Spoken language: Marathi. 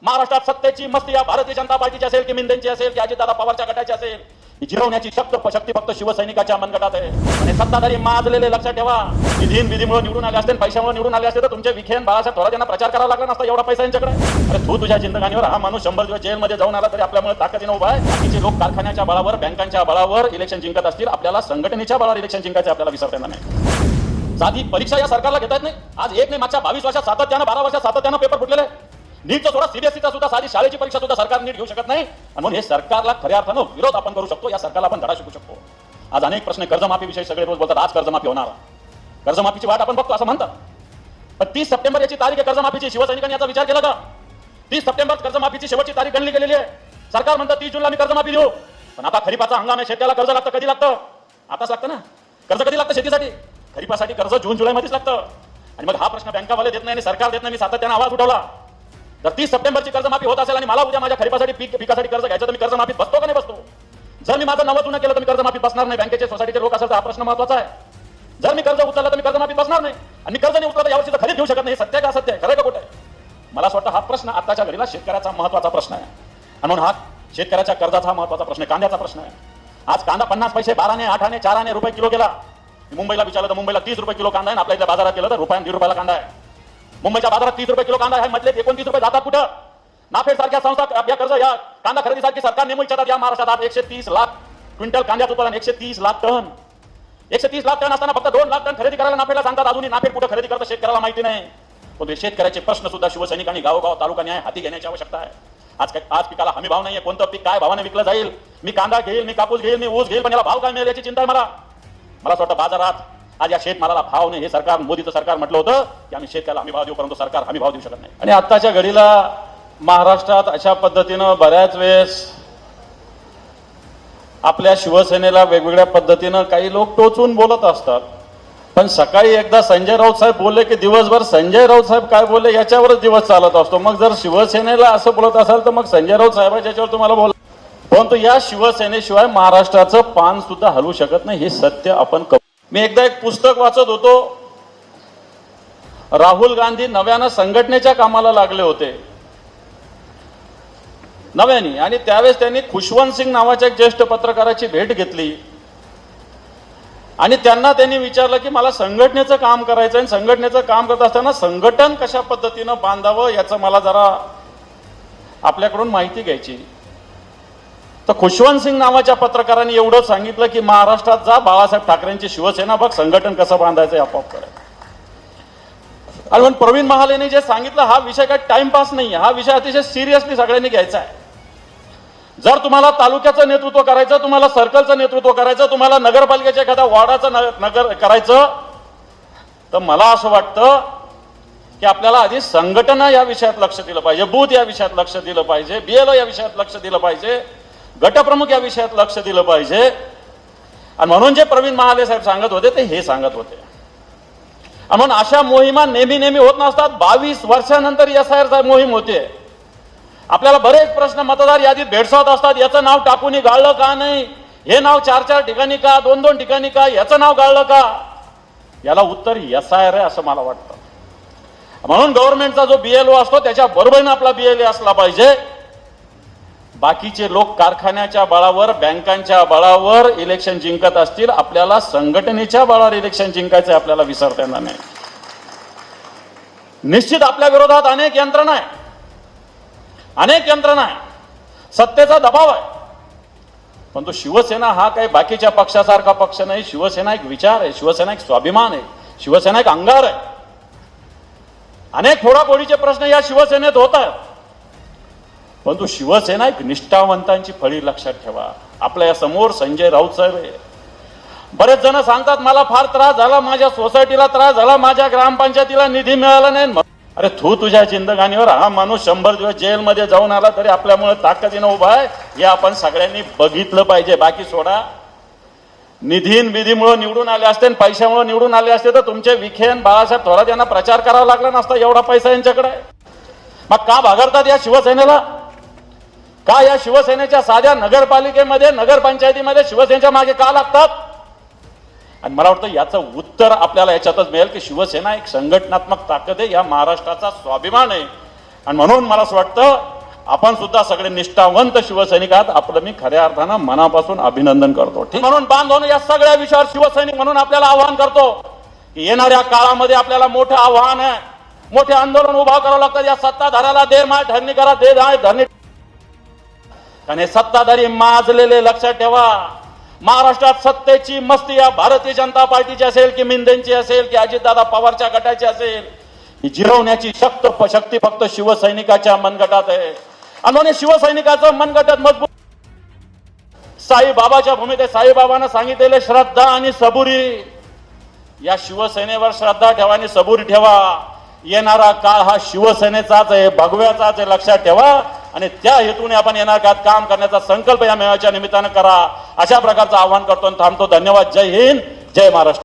महाराष्ट्रात सत्तेची मस्ती या भारतीय जनता पार्टीची असेल की मिंदेंची असेल की अजितदादा पवारच्या गटाची असेल, ही जिरवण्याची शक्ती फक्त शिवसैनिकाच्या मनगटात आहे. आणि सत्ताधारी माजलेले लक्षात ठेवा, विधीमुळे निवडून आले असते, पैशामुळे निवडून आले असते तर तुमचे विखेन बाळासाहेब थोरात यांना प्रचार करावा लागला नसता. एवढा पैसा यांच्याकडे. अरे तू तुझ्या जिंदगानीवर हा माणूस 100 दिवस जेलमध्ये जाऊन आला तरी आपल्यामुळे ताकदीने उभा आहे. बाकीचे लोक कारखान्याच्या बळावर, बँकांच्या बळावर इलेक्शन जिंकत असतील, आपल्याला संघटनेच्या बळावर इलेक्शन जिंकायचे आपल्याला विसरता येणार नाही. साधी परीक्षा या सरकारला घेता येत नाही. आज एक नाही, मागच्या 22 वर्षात सातत्यानं, 12 वर्षात सातत्यानं पेपर फुटलेले. नीटचा थोडा सीबीएसईचा सुद्धा साधी शाळेची परीक्षा सुद्धा सरकार नीट घेऊ शकत नाही. आणि म्हणून हे सरकारला खऱ्या अर्थानं विरोध आपण करू शकतो, या सरकारला आपण धडा शिकू शकतो. आज अनेक प्रश्न कर्जमाफीविषयी सगळे रोज बोलतात, आज कर्जमाफी होणार, कर्जमाफीची वाट आपण बघतो असं म्हणतात. पण 30 सप्टेंबर याची तारीख आहे कर्जमाफीची. शिवसैनिकांनी याचा विचार केला का? 30 सप्टेंबर कर्जमाफीची शेवटची तारीख गणली गेलेली आहे. सरकार म्हणतं 30 जूनला मी कर्जमाफी देऊ. पण आता खरीपाचा हंगाम आहे, शेतकऱ्याला कर्ज लागतं. कधी लागतं? आताच लागतं ना. कर्ज कधी लागतं शेतीसाठी? खरीपासाठी कर्ज जून जुलैमध्येच लागतं. आणि मग हा प्रश्न बँकावाले देत नाही आणि सरकार देत नाही. मी सातत्याने आवाज उठवला. जर 30 सप्टेंबरची कर्जमाफी होत असेल आणि मला उद्या माझ्या खरीपासाठी पिकासाठी कर्ज घ्यायचं तर मी कर्जमाफीत बसतो का नाही बसतो? जर मी माझं नवं जुनं केलं तर मी कर्जमाफीत बसणार नाही. बँकेचे सोसायटीचे लोक असेल तर हा प्रश्न महत्वाचा आहे. जर मी कर्ज उचललं तर मी कर्जमाफीत बसणार नाही. आणि मी कर्ज नाही उचललं तर यावर्षी तर खरीच घेऊ शकत नाही. हे सत्य का असत्य आहे? खरं का खोटं आहे? मला असं वाटतं हा प्रश्न आताच्या घडीला शेतकऱ्याचा महत्वाचा प्रश्न आहे. आणि म्हणून हा शेतकऱ्याच्या कर्जाचा महत्वाचा प्रश्न आहे, कांद्याचा प्रश्न आहे. आज कांदा 50 पैसे, 12 आणे, 8 आणे, 4 आणे रुपये किलो गेला. मुंबईला विचारलं तर मुंबईला 30 रुपये किलो कांदा आहे. आपल्या इथल्या बाजारात गेलं तर ₹1.5 रुपयाला कांदा आहे. मुंबईच्या बाजारात 30 रुपये किलो कांदा आहे. मधले 29 रुपये जातात कुठं? नाफेड सारख्या संस्था या कर्ज, या कांदा खरेदीसाठी सरकार नेमू इच्छितात. या महाराष्ट्रात 130 लाख क्विंटल कांद्याचं उत्पादन, 130 लाख टन. 130 लाख टन असताना फक्त 2 लाख टन खरेदी करायला नाफेडला सांगतात. अजूनही नाफेड कुठं खरेदी करतं शेतकऱ्याला माहिती नाही. पण शेतकऱ्याचे प्रश्न सुद्धा शिवसैनिकांनी गावोगाव, तालुका न्याय हाती घेण्याची आवश्यकता आहे. आज पिकाला हमी भाव नाहीये. कोणतं पीक काय भावाने विकलं जाईल? मी कांदा घेईल, मी कापूस घेईल, मी ऊस घेईल, पण याला भाव काय मिळेल याची चिंता आहे मला. असं वाटतं बाजारात आज या शेतमालाला भाव नाही. हे सरकार, मोदीचं सरकार म्हटलं होतं की आम्ही शेतकऱ्याला हमी भाव देऊ, परंतु सरकार हमी भाव देऊ शकत नाही. आणि आत्ताच्या घडीला महाराष्ट्रात अशा पद्धतीनं बऱ्याच वेळेस आपल्या शिवसेनेला वेगवेगळ्या पद्धतीनं काही लोक टोचून बोलत असतात. पण सकाळी एकदा संजय राऊत साहेब बोलले की दिवसभर संजय राऊत साहेब काय बोलले याच्यावरच दिवस चालत असतो. मग जर शिवसेनेला असं बोलत असाल तर मग संजय राऊत साहेबांच्या याच्यावर तुम्हाला बोला. परंतु या शिवसेनेशिवाय महाराष्ट्राचं पान सुद्धा हलवू शकत नाही, हे सत्य आपण. मी एकदा एक पुस्तक वाचत होतो. राहुल गांधी नव्यानं संघटनेच्या कामाला लागले होते, नव्याने. आणि त्यावेळेस त्यांनी खुशवंत सिंग नावाच्या एक ज्येष्ठ पत्रकाराची भेट घेतली आणि त्यांनी विचारलं की मला संघटनेचं काम करायचं आहे. संघटनेचं काम करत असताना संघटन कशा पद्धतीनं बांधावं याचं मला जरा आपल्याकडून माहिती घ्यायची. तर खुशवंत सिंग नावाच्या पत्रकारांनी एवढं सांगितलं की महाराष्ट्रात जा, बाळासाहेब ठाकरेंची शिवसेना बघ, संघटन कसं बांधायचं आपोआप करेल. आणि म्हणून प्रवीण महालेने जे सांगितलं, हा विषय काही टाइमपास नाही, हा विषय अतिशय सिरियसली सगळ्यांनी घ्यायचा आहे. जर तुम्हाला तालुक्याचं नेतृत्व करायचं, तुम्हाला सर्कलचं नेतृत्व करायचं, तुम्हाला नगरपालिकेच्या एखाद्या वॉर्डाचं नगर करायचं, तर मला असं वाटतं की आपल्याला आधी संघटना या विषयात लक्ष दिलं पाहिजे, बूथ या विषयात लक्ष दिलं पाहिजे, बीएलओ या विषयात लक्ष दिलं पाहिजे, गटप्रमुख या विषयात लक्ष दिलं पाहिजे. आणि म्हणून जे प्रवीण महाले साहेब सांगत होते ते हे सांगत होते. आणि म्हणून अशा मोहिमा नेहमी होत नसतात. 22 वर्षानंतर SIR मोहीम होते. आपल्याला बरेच प्रश्न मतदार यादीत भेडसावत असतात. याचं नाव टाकून गाळलं का नाही, हे नाव 4-4 ठिकाणी का, 2-2 ठिकाणी का, याचं नाव गाळलं का? याला उत्तर SIR आहे असं मला वाटतं. म्हणून गव्हर्नमेंटचा जो BLO असतो त्याच्या बरोबरीने आपला BLA असला पाहिजे. बाकीचे लोक कारखान्याच्या बळावर, बँकांच्या बळावर इलेक्शन जिंकत असतील, आपल्याला संघटनेच्या बळावर इलेक्शन जिंकायचं आपल्याला विसरता येणार नाही. निश्चित आपल्या विरोधात अनेक यंत्रणा आहे, सत्तेचा दबाव आहे. परंतु शिवसेना हा काही बाकीच्या पक्षासारखा पक्ष नाही. शिवसेना एक विचार आहे, शिवसेना एक स्वाभिमान आहे, शिवसेना एक अंगार आहे. अनेक फोडाफोडीचे प्रश्न या शिवसेनेत होत आहेत, परंतु शिवसेना एक निष्ठावंतांची फळी. लक्षात ठेवा, आपल्या समोर संजय राऊत साहेब आहे. बरेच जण सांगतात मला फार त्रास झाला, माझ्या सोसायटीला त्रास झाला, माझ्या ग्रामपंचायतीला निधी मिळाला नाही. अरे तू तुझ्या जिंदगानीवर हा माणूस 100 दिवस जेलमध्ये जाऊन आला तरी आपल्यामुळे ताकदीनं उभा आहे, हे आपण सगळ्यांनी बघितलं पाहिजे. बाकी सोडा, विधीमुळे निवडून आले असते, पैशामुळे निवडून आले असते तर तुमचे विखेन बाळासाहेब थोरात यांना प्रचार करावा लागला नसता. एवढा पैसा यांच्याकडे आहे. मग का भागरतात या शिवसेनेला? का या शिवसेनेच्या साध्या नगरपालिकेमध्ये, नगरपंचायतीमध्ये शिवसेनेच्या मागे का लागतात? आणि मला वाटतं याचं उत्तर आपल्याला याच्यातच मिळेल की शिवसेना एक संघटनात्मक ताकद आहे, या महाराष्ट्राचा स्वाभिमान आहे. आणि म्हणून मला असं वाटतं आपण सुद्धा सगळे निष्ठावंत शिवसैनिक आहात. आपलं मी खऱ्या अर्थानं मनापासून अभिनंदन करतो. ठीक म्हणून बांधून या सगळ्या विषयावर शिवसैनिक म्हणून आपल्याला आवाहन करतो की येणाऱ्या काळामध्ये आपल्याला मोठं आव्हान आहे, मोठे आंदोलन उभा करावं लागतं. या सत्ताधाऱ्याला दे माय धरणी करा, दे माय धरणी. कारण हे सत्ताधारी माजलेले लक्षात ठेवा. महाराष्ट्रात सत्तेची मस्ती या भारतीय जनता पार्टीची असेल की मिंदेंची असेल की अजितदादा पवारच्या गटाची असेल, ही जिरवण्याची शक्ती फक्त शिवसैनिकाच्या मनगटात आहे. आणि म्हणून शिवसैनिकाचं मनगटात मजबूत. साईबाबाच्या भूमीत साईबाबांना सांगितलेले श्रद्धा आणि सबुरी, या शिवसेनेवर श्रद्धा ठेवा आणि सबुरी ठेवा. येणारा काळ हा शिवसेनेचाच आहे, भगव्याचाच आहे, लक्षात ठेवा. आणि त्या हेतूने आपण येणाऱ्या काळात काम करण्याचा संकल्प या मेळाव्याच्या निमित्तानं करा. अशा प्रकारचं आवाहन करतो आणि थांबतो. धन्यवाद. जय हिंद, जय महाराष्ट्र.